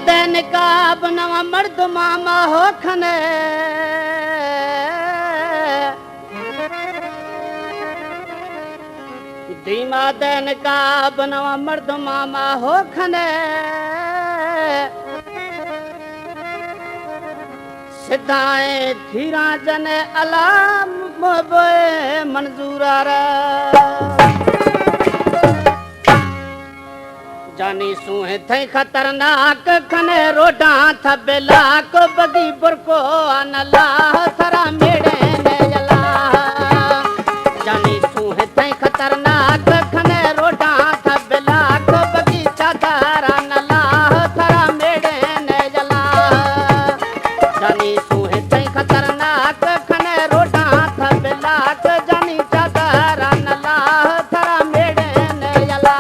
दे निकाब नवा मर्द मामा होखन धीमा दे निकाब नवा मर्द मामा होखन सिधाए थीरा जने अलाम मोबे मंजूरार जानी सुहे थे खतरनाक खने रोडा थबेलाक बगी बुरको अनला सरा मेड़े ने जला जानी सुहे थे खतरनाक खने रोडा थबेलाक बगी चादर अनला सरा मेड़े ने जला जानी सुहे थे खतरनाक खने रोडा थबेलाक जानी चादर अनला सरा मेड़े ने जला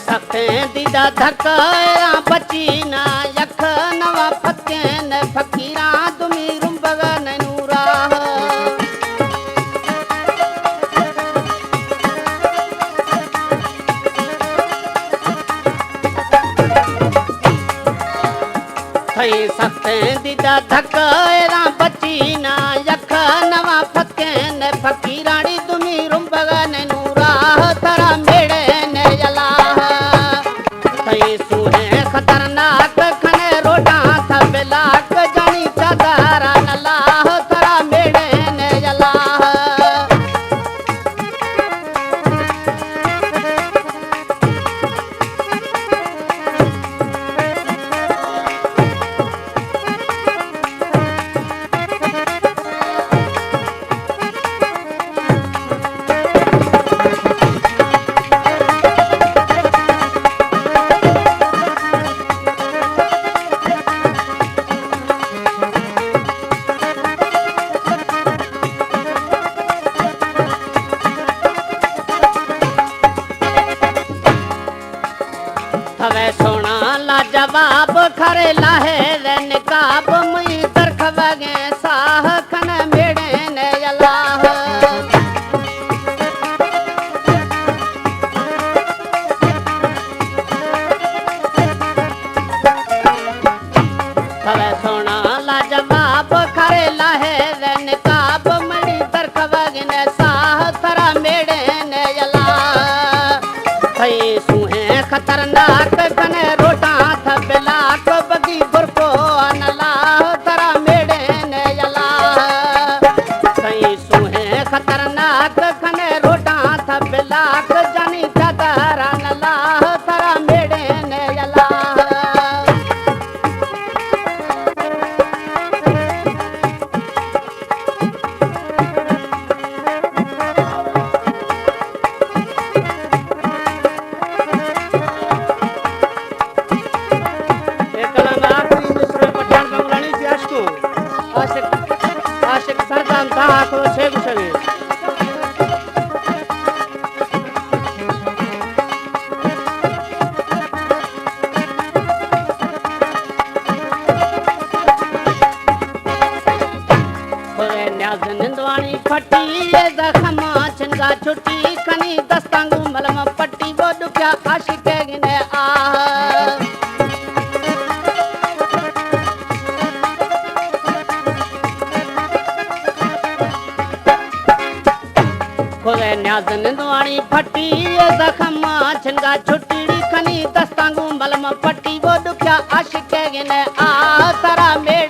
सकते दीदा धक्का बची ना यख नवा फके न फकीरा तुमी रुंबग नूरा थई सकते दीदा धक्का बची ना यख नवा फके न फकीराड़ी तुमी रुंबग नूरा तरा मेड़े ने जला सुने खतरनाक खने रोडा थबेलाक जानी चादर नला तरा मेड़े ने जला हवे सोना लाजवाब खरे लाहे रे निकाब मुई तरख वगे साह खन मेड़े ने अल्लाह हवे सोना लाजवाब खरे लाहे रे निकाब मुई तरख वगे साह तरा मेड़े ने अल्लाह थई सुहे खतरनाक कने रोटा थबेलाक बगी बुरको अनला तरा मेड़े ने जला कई सुहे खतरनाक कने रोटा थबेलाक जानी चादर अनला तरा मेड़े ने जला आशिक सरदान कहा तो शेख शगे न्याज निंदवानी फटी जखमा छिनगा छुट्टी कनी दस्तांगू मलम पट्टी वो दुखिया आशिक गिने आ न्याज निंदवानी फटी जखमा छिनगा छुट्टी कनी दस्तांगू मलम पट्टी वो दुखिया आशिक गिने आ तरा मेड़